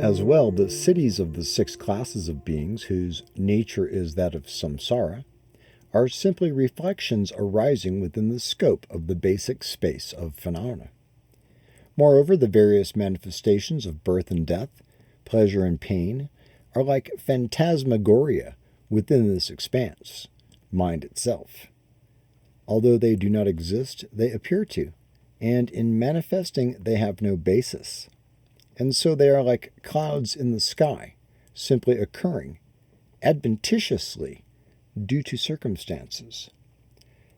As well, the cities of the 6 classes of beings, whose nature is that of samsara, are simply reflections arising within the scope of the basic space of phenomena. Moreover, the various manifestations of birth and death, pleasure and pain, are like phantasmagoria within this expanse, mind itself. Although they do not exist, they appear to, and in manifesting they have no basis. And so they are like clouds in the sky, simply occurring, adventitiously, due to circumstances.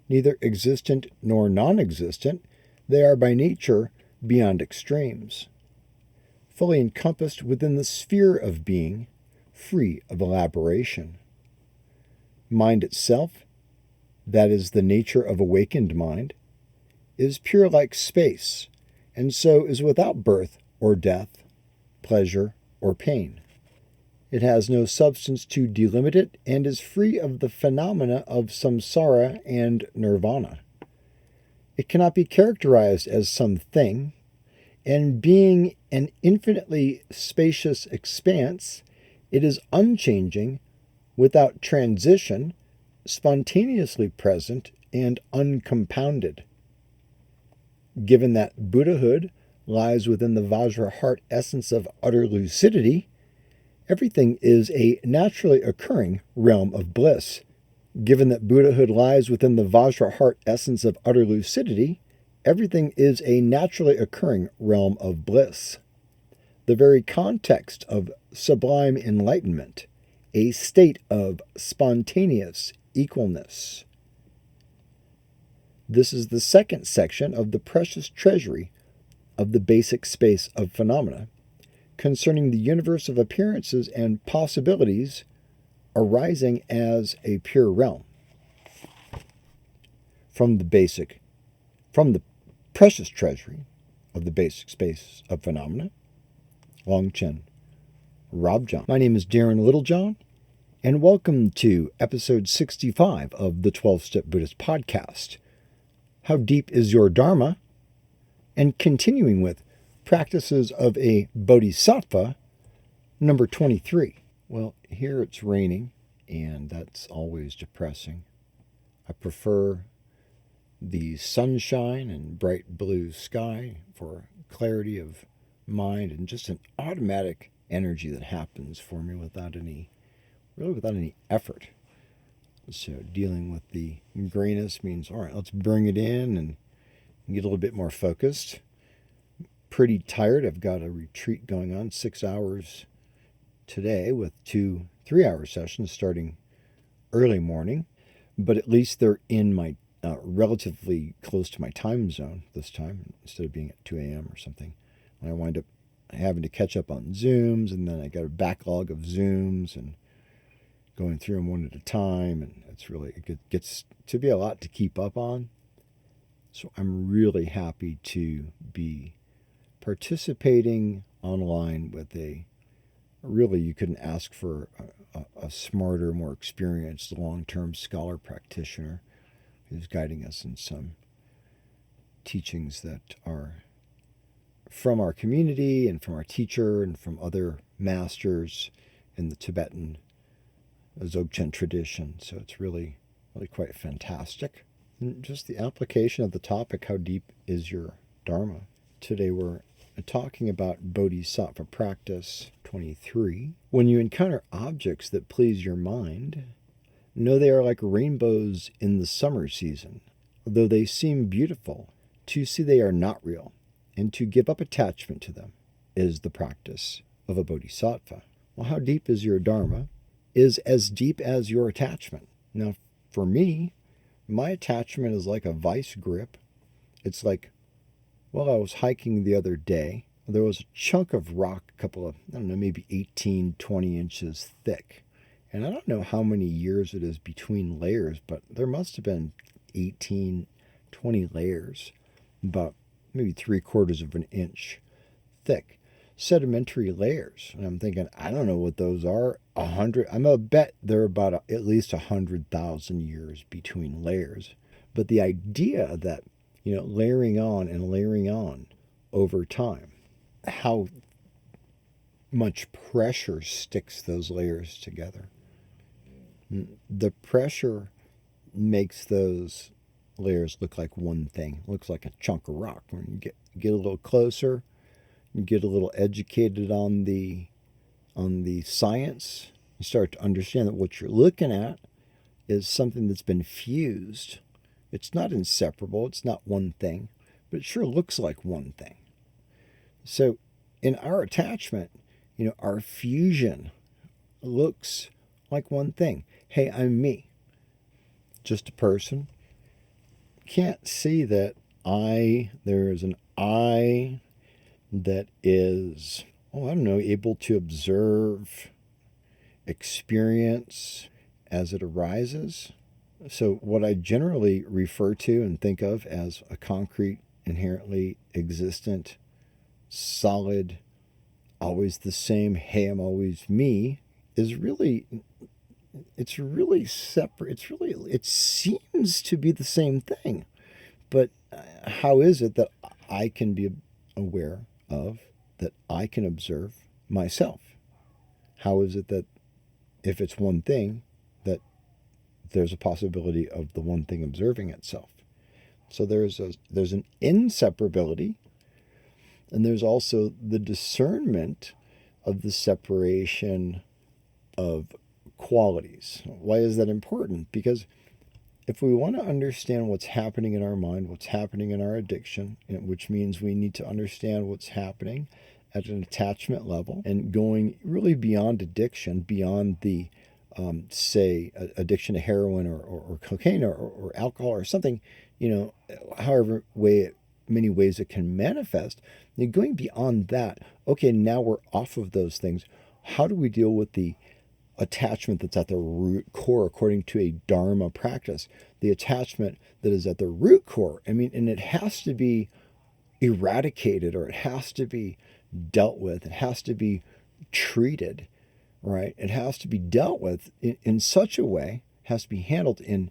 Neither existent nor non-existent, they are by nature beyond extremes, fully encompassed within the sphere of being, free of elaboration. Mind itself, that is the nature of awakened mind, is pure like space, and so is without birth or death, pleasure or pain. It has no substance to delimit it and is free of the phenomena of samsara and nirvana. It cannot be characterized as something, and being an infinitely spacious expanse, it is unchanging, without transition, spontaneously present, and uncompounded. Given that Buddhahood lies within the Vajra heart essence of utter lucidity, everything is a naturally occurring realm of bliss. Given that Buddhahood lies within the Vajra heart essence of utter lucidity, everything is a naturally occurring realm of bliss. The very context of sublime enlightenment, a state of spontaneous equalness. This is the second section of the precious treasury of the basic space of phenomena, concerning the universe of appearances and possibilities arising as a pure realm. From the precious treasury of the basic space of phenomena, Longchenpa, Robjohn. My name is Darren Littlejohn, and welcome to episode 65 of the 12-Step Buddhist Podcast. How deep is your Dharma? And continuing with Practices of a Bodhisattva, number 23. Well, here it's raining, and that's always depressing. I prefer the sunshine and bright blue sky for clarity of mind and just an automatic energy that happens for me without any effort. So dealing with the grayness means, all right, let's bring it in and get a little bit more focused. Pretty tired. I've got a retreat going on, 6 hours today with 2 3-hour sessions starting early morning, but at least they're in my relatively close to my time zone this time instead of being at 2 a.m. or something. And I wind up having to catch up on Zooms, and then I got a backlog of Zooms and going through them one at a time, and it gets to be a lot to keep up on. So I'm really happy to be participating online with you couldn't ask for a smarter, more experienced, long-term scholar practitioner who's guiding us in some teachings that are from our community and from our teacher and from other masters in the Tibetan Dzogchen tradition. So it's really quite fantastic. And just the application of the topic, how deep is your Dharma? Today we're talking about Bodhisattva practice 23. When you encounter objects that please your mind, know they are like rainbows in the summer season. Though they seem beautiful, to see they are not real, and to give up attachment to them, is the practice of a Bodhisattva. Well, how deep is your Dharma is as deep as your attachment. Now, for me, my attachment is like a vice grip. It's like, I was hiking the other day. There was a chunk of rock, maybe 18, 20 inches thick. And I don't know how many years it is between layers, but there must have been 18, 20 layers, about maybe 3/4 of an inch thick, sedimentary layers. And I'm thinking, I don't know what those are. I'm gonna bet they're about at least 100,000 years between layers. But the idea that, layering on and layering on over time, how much pressure sticks those layers together. The pressure makes those layers look like one thing, looks like a chunk of rock. When you get a little closer, you get a little educated on the science, you start to understand that what you're looking at is something that's been fused. It's not inseparable, it's not one thing, but it sure looks like one thing. So in our attachment, our fusion looks like one thing. Hey, I'm me. Just a person. Can't see that there is an I that is, able to observe, experience as it arises. So what I generally refer to and think of as a concrete, inherently existent, solid, always the same, hey, I'm always me, is really, it's really separate. It seems to be the same thing. But how is it that I can be aware of, that I can observe myself? How is it that if it's one thing, that there's a possibility of the one thing observing itself? So there's an inseparability, and there's also the discernment of the separation of qualities. Why is that important? Because if we want to understand what's happening in our mind, what's happening in our addiction, which means we need to understand what's happening at an attachment level and going really beyond addiction, beyond the, say, addiction to heroin or cocaine or alcohol or something, however many ways it can manifest, and going beyond that, okay, now we're off of those things. How do we deal with the attachment that's at the root core according to a Dharma practice? The attachment that is at the root core, and it has to be eradicated, or it has to be dealt with. It has to be treated, right? It has to be dealt with in such a way, has to be handled in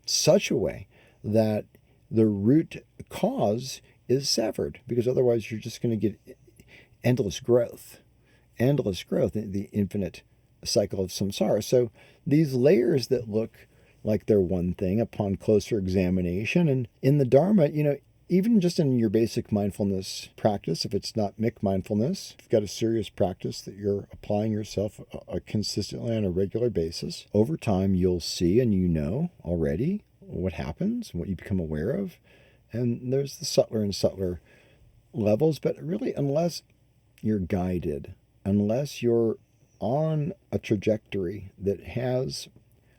such a way that the root cause is severed, because otherwise you're just going to get endless growth, the infinite cycle of samsara. So these layers that look like they're one thing upon closer examination, and in the Dharma, even just in your basic mindfulness practice, if it's not Mick mindfulness, if you've got a serious practice that you're applying yourself consistently on a regular basis, over time you'll see and already what happens and what you become aware of. And there's the subtler and subtler levels, but really, unless you're guided, unless you're on a trajectory that has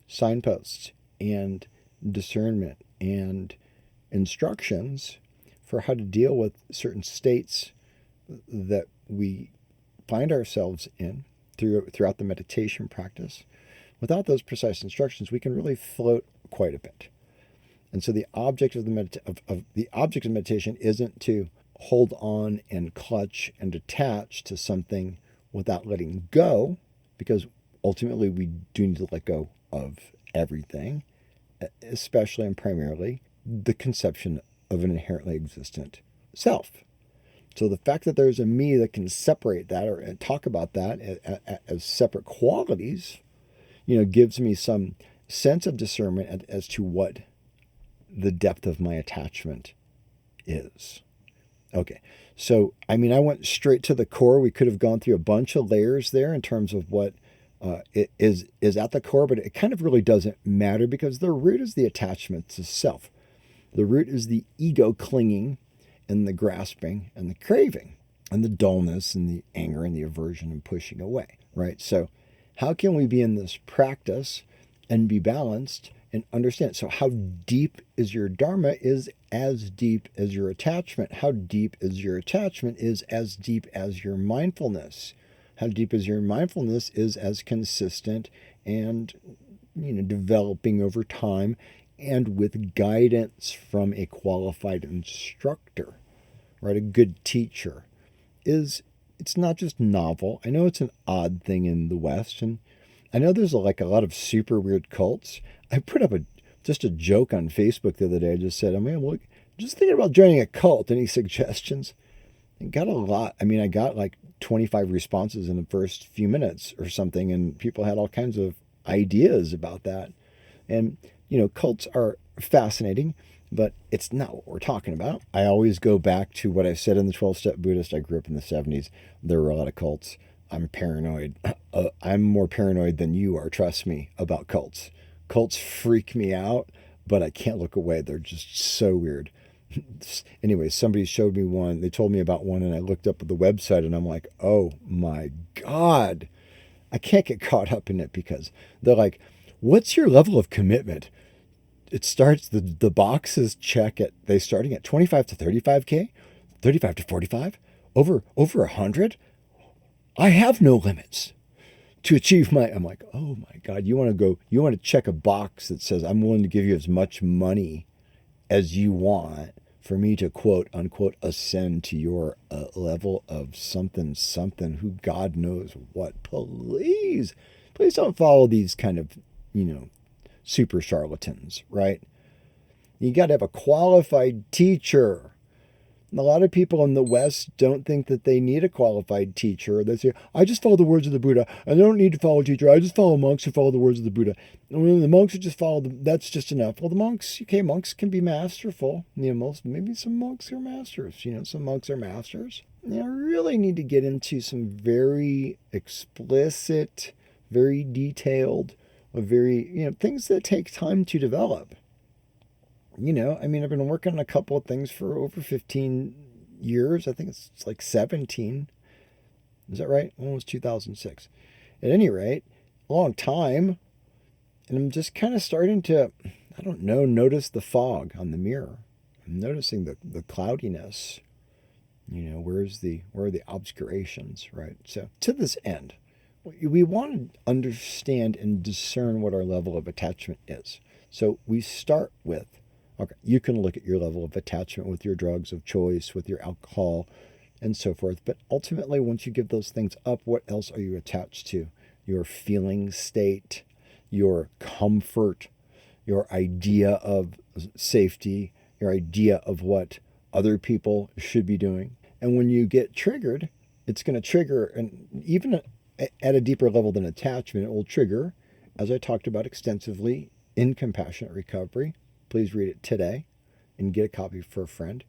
signposts and discernment and instructions for how to deal with certain states that we find ourselves in throughout the meditation practice, without those precise instructions, we can really float quite a bit. And so the object of meditation isn't to hold on and clutch and attach to something without letting go, because ultimately we do need to let go of everything, especially and primarily the conception of an inherently existent self. So the fact that there's a me that can separate that or talk about that as separate qualities, gives me some sense of discernment as to what the depth of my attachment is. Okay, so I went straight to the core. We could have gone through a bunch of layers there in terms of what it is at the core, but it kind of really doesn't matter, because the root is the attachment to self. The root is the ego clinging and the grasping and the craving and the dullness and the anger and the aversion and pushing away, right? So how can we be in this practice and be balanced and understand? So how deep is your Dharma is as deep as your attachment. How deep is your attachment is as deep as your mindfulness. How deep is your mindfulness is as consistent and developing over time, and with guidance from a qualified instructor, right? A good teacher it's not just novel. I know it's an odd thing in the West, and I know there's a lot of super weird cults. I put up just a joke on Facebook the other day. I just said, just thinking about joining a cult. Any suggestions? I got a lot. I got 25 responses in the first few minutes or something, and people had all kinds of ideas about that. And, cults are fascinating, but it's not what we're talking about. I always go back to what I said in the 12-Step Buddhist. I grew up in the 70s. There were a lot of cults. I'm paranoid. I'm more paranoid than you are, trust me, about cults. Cults freak me out, but I can't look away. They're just so weird. Anyway, somebody showed me one. They told me about one, and I looked up at the website, and I'm like, oh my God. I can't get caught up in it because they're like, what's your level of commitment? It starts, the boxes check at, they starting at 25 to 35K, 35 to 45, over 100. I have no limits to achieve I'm like, oh my God, you want to check a box that says I'm willing to give you as much money as you want for me to quote unquote ascend to your level of something, who God knows what. Please don't follow these kind of, super charlatans, right? You got to have a qualified teacher. A lot of people in the West don't think that they need a qualified teacher. They say, I just follow the words of the Buddha. I don't need to follow a teacher. I just follow monks who follow the words of the Buddha. And the monks who just follow them, that's just enough. Well, monks can be masterful. Maybe some monks are masters. Some monks are masters. I really need to get into some very explicit, very detailed, very, things that take time to develop. I've been working on a couple of things for over 15 years. I think it's like 17. Is that right? Well, it was 2006. At any rate, a long time. And I'm just kind of starting to, notice the fog on the mirror. I'm noticing the cloudiness. Where are the obscurations, right? So to this end, we want to understand and discern what our level of attachment is. So we start with, okay, you can look at your level of attachment with your drugs of choice, with your alcohol, and so forth. But ultimately, once you give those things up, what else are you attached to? Your feeling state, your comfort, your idea of safety, your idea of what other people should be doing. And when you get triggered, it's going to trigger, and even at a deeper level than attachment, it will trigger, as I talked about extensively in Compassionate Recovery. Please read it today and get a copy for a friend.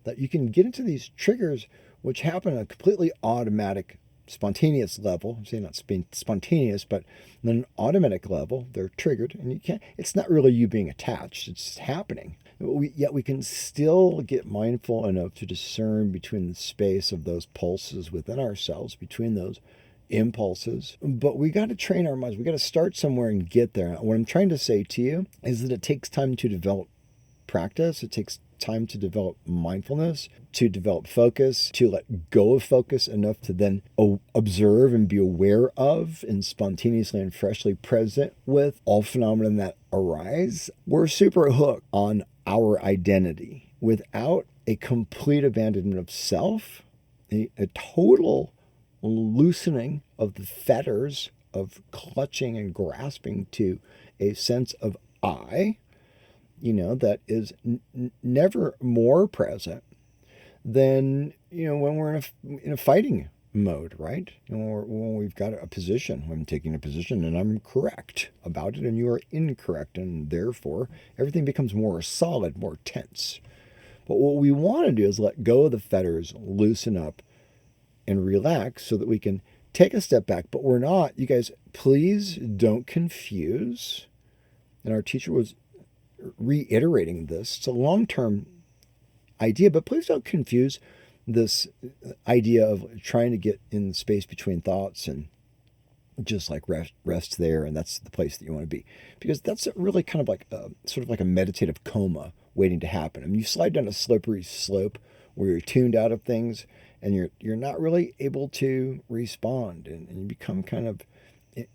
That you can get into these triggers which happen on a completely automatic, spontaneous level. I'm saying not spontaneous, but on an automatic level, they're triggered, and it's not really you being attached, it's just happening. Yet we can still get mindful enough to discern between the space of those pulses within ourselves, between those impulses. But we got to train our minds. We got to start somewhere and get there. What I'm trying to say to you is that it takes time to develop practice. It takes time to develop mindfulness, to develop focus, to let go of focus enough to then observe and be aware of and spontaneously and freshly present with all phenomena that arise. We're super hooked on our identity without a complete abandonment of self, a total loosening of the fetters of clutching and grasping to a sense of I, that is never more present than, when we're in a fighting mode, right? When we've got a position, I'm taking a position and I'm correct about it and you are incorrect, and therefore everything becomes more solid, more tense. But what we want to do is let go of the fetters, loosen up, and relax so that we can take a step back. But we're not. You guys, please don't confuse. And our teacher was reiterating this. It's a long-term idea, but please don't confuse this idea of trying to get in the space between thoughts and just like rest there, and that's the place that you want to be. Because that's really kind of like sort of like a meditative coma waiting to happen. I mean, you slide down a slippery slope where you're tuned out of things, and you're not really able to respond, and you become kind of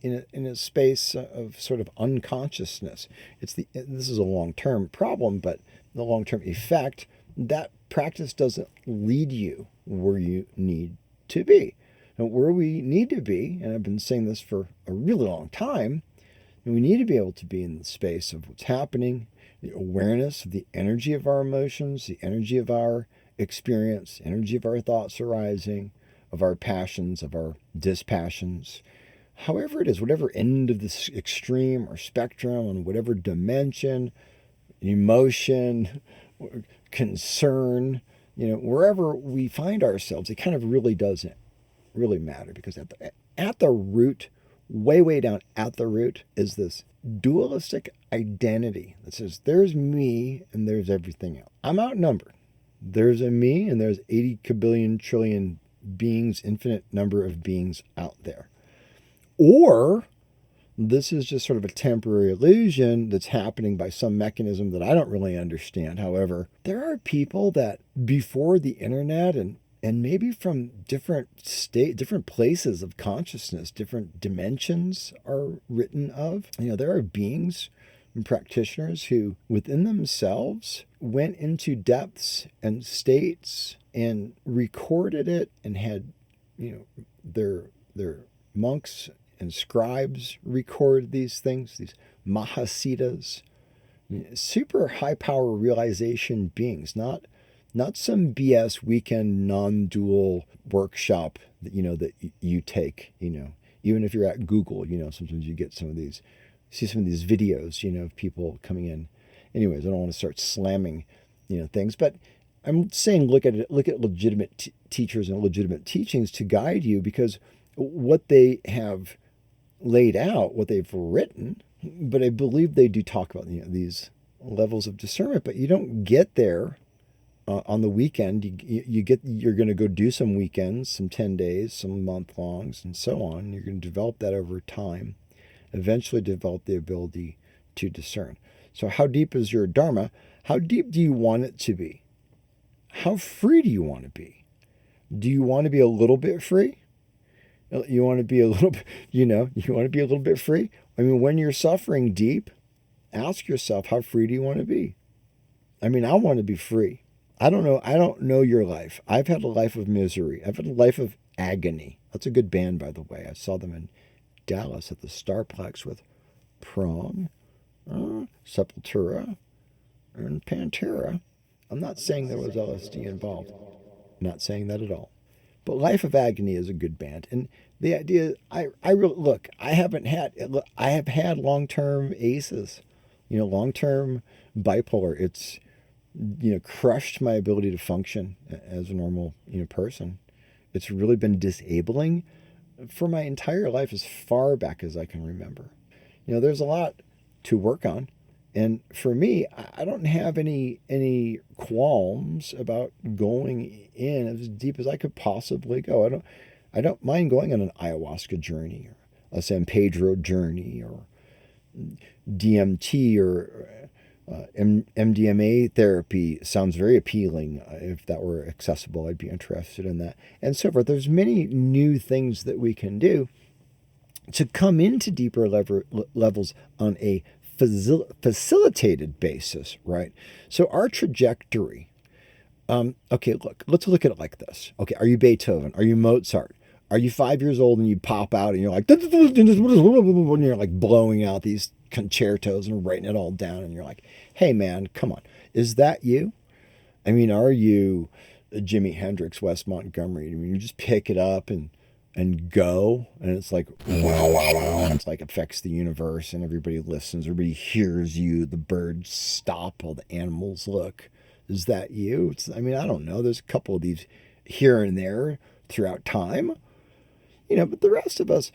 in a space of sort of unconsciousness. This is a long-term problem, but the long-term effect, that practice doesn't lead you where you need to be. And where we need to be, and I've been saying this for a really long time, and we need to be able to be in the space of what's happening, the awareness of the energy of our emotions, the energy of our experience, energy of our thoughts arising, of our passions, of our dispassions, however it is, whatever end of this extreme or spectrum, on whatever dimension, emotion, concern, wherever we find ourselves, it kind of really doesn't really matter, because at the root, way down at the root, is this dualistic identity that says there's me and there's everything else. I'm outnumbered. There's a me and there's 80 kabillion trillion beings, infinite number of beings out there. Or this is just sort of a temporary illusion that's happening by some mechanism that I don't really understand. However, there are people that before the internet and maybe from different places of consciousness, different dimensions are written of. There are beings and practitioners who within themselves went into depths and states and recorded it, and had, their monks and scribes record these things, these mahasiddhas, super high power realization beings, not some BS weekend non-dual workshop that you take. Even if you're at Google, sometimes you get some of these videos, of people coming in. Anyways, I don't want to start slamming, things, but I'm saying look at legitimate teachers and legitimate teachings to guide you, because what they have laid out, what they've written, but I believe they do talk about these levels of discernment, but you don't get there on the weekend. You're going to go do some weekends, some 10 days, some month longs, and so on. You're going to develop that over time, eventually develop the ability to discern. So how deep is your Dharma? How deep do you want it to be? How free do you want to be? Do you want to be a little bit free? You want to be a little bit, you want to be a little bit free? I mean, when you're suffering deep, ask yourself, how free do you want to be? I mean, I want to be free. I don't know your life. I've had a life of misery. I've had a life of agony. That's a good band, by the way. I saw them in Dallas at the Starplex with Prong, Sepultura, and Pantera. I'm not saying there was LSD involved. I'm not saying that at all. But Life of Agony is a good band. And the idea, I have had long-term ACEs, long-term bipolar. It's, crushed my ability to function as a normal, person. It's really been disabling for my entire life, as far back as I can remember. There's a lot to work on. And for me, I don't have any qualms about going in as deep as I could possibly go. I don't mind going on an ayahuasca journey, or a San Pedro journey, or DMT, or MDMA therapy sounds very appealing. If that were accessible, I'd be interested in that, and so forth. There's many new things that we can do to come into deeper levels on a facilitated basis, right? So our trajectory, okay, let's look at it like this. Okay, are you Beethoven? Are you Mozart? Are you 5 years old and you pop out and you're like, and you're like blowing out these concertos and writing it all down, and you're like, hey man, come on. Is that you? I mean, are you Jimi Hendrix, Wes Montgomery? I mean, you just pick it up and go, and it's like wow, and it's like affects the universe, and everybody listens, everybody hears you, the birds stop, all the animals look. Is that you? I don't know. There's a couple of these here and there throughout time, but the rest of us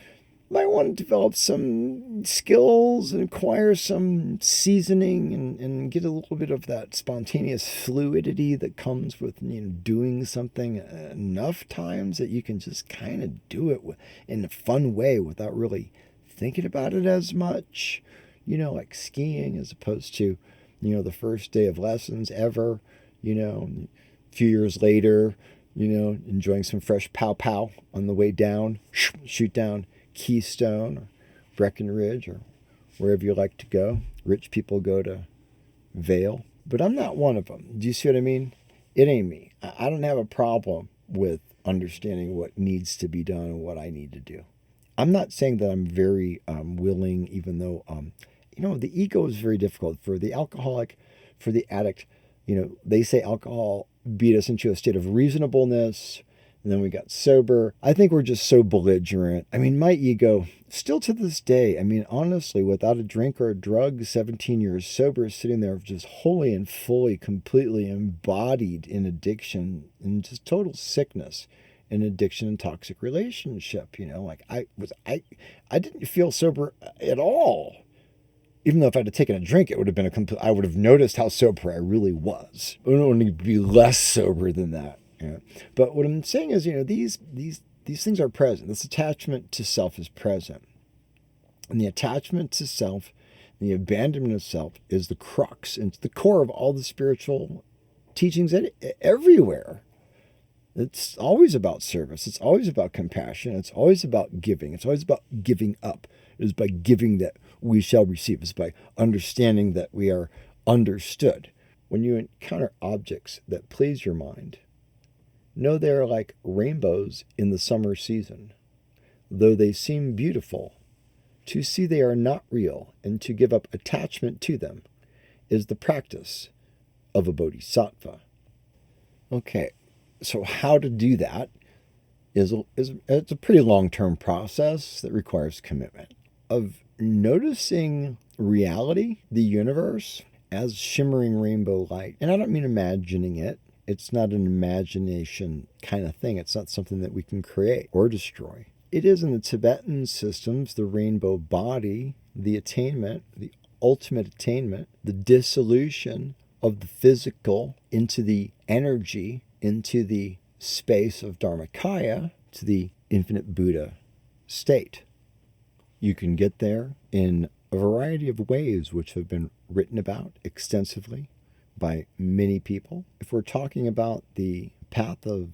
might want to develop some skills and acquire some seasoning and get a little bit of that spontaneous fluidity that comes with doing something enough times that you can just kind of do it in a fun way without really thinking about it as much, like skiing, as opposed to the first day of lessons ever, a few years later, enjoying some fresh pow on the way down, shoot down Keystone or Breckenridge or wherever you like to go. Rich people go to Vail, but I'm not one of them. Do you see what I mean? It ain't me. I don't have a problem with understanding what needs to be done and what I need to do. I'm not saying that I'm very willing, even though, the ego is very difficult for the alcoholic, for the addict. They say alcohol beat us into a state of reasonableness, And then we got sober. I think we're just so belligerent. I mean, my ego, still to this day, I mean, honestly, without a drink or a drug, 17 years sober, sitting there just wholly and fully, completely embodied in addiction and just total sickness in addiction and toxic relationship. Like I didn't feel sober at all. Even though if I had taken a drink, it would have been I would have noticed how sober I really was. I don't need to be less sober than that. But what I'm saying is, these things are present. This attachment to self is present. And the attachment to self, the abandonment of self, is the crux and the core of all the spiritual teachings everywhere. It's always about service. It's always about compassion. It's always about giving. It's always about giving up. It is by giving that we shall receive. It's by understanding that we are understood. When you encounter objects that please your mind, know they are like rainbows in the summer season. Though they seem beautiful, to see they are not real and to give up attachment to them is the practice of a bodhisattva. Okay, so how to do that it's a pretty long-term process that requires commitment of noticing reality, the universe, as shimmering rainbow light. And I don't mean imagining it. It's not an imagination kind of thing. It's not something that we can create or destroy. It is in the Tibetan systems, the rainbow body, the attainment, the ultimate attainment, the dissolution of the physical into the energy, into the space of Dharmakaya, to the infinite Buddha state. You can get there in a variety of ways which have been written about extensively by many people. If we're talking about the path of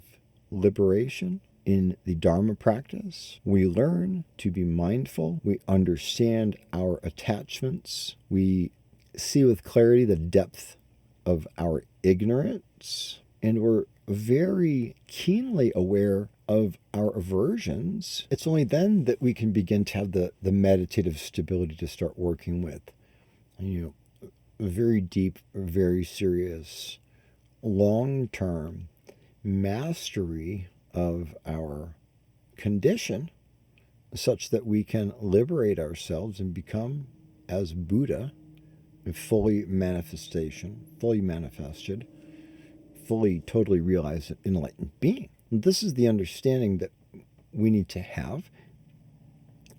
liberation in the Dharma practice, we learn to be mindful. We understand our attachments. We see with clarity the depth of our ignorance. And we're very keenly aware of our aversions. It's only then that we can begin to have the meditative stability to start working with. Very deep, very serious, long-term mastery of our condition such that we can liberate ourselves and become, as Buddha, a fully manifested, fully, totally realized enlightened being. And this is the understanding that we need to have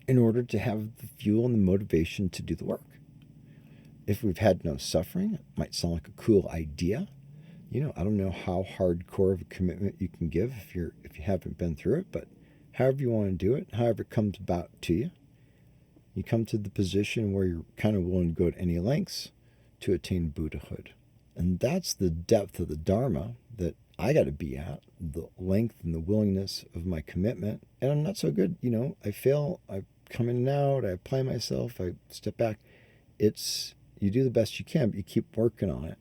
in order to have the fuel and the motivation to do the work. If we've had no suffering, it might sound like a cool idea. I don't know how hardcore of a commitment you can give if you haven't been through it, but however you want to do it, however it comes about to you, you come to the position where you're kind of willing to go to any lengths to attain Buddhahood. And that's the depth of the Dharma that I got to be at, the length and the willingness of my commitment. And I'm not so good. I fail. I come in and out. I apply myself. I step back. You do the best you can, but you keep working on it.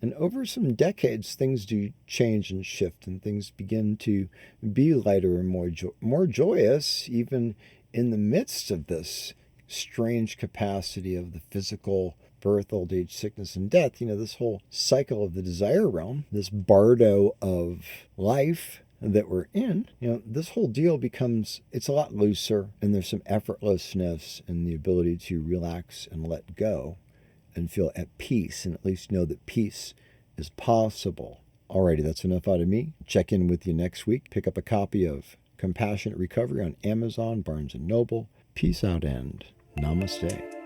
And over some decades, things do change and shift, and things begin to be lighter and more joyous, even in the midst of this strange capacity of the physical birth, old age, sickness, and death. This whole cycle of the desire realm, this bardo of life that we're in, this whole deal it's a lot looser, and there's some effortlessness and the ability to relax and let go and feel at peace, and at least know that peace is possible. Alrighty, that's enough out of me. Check in with you next week. Pick up a copy of Compassionate Recovery on Amazon, Barnes & Noble. Peace out and namaste.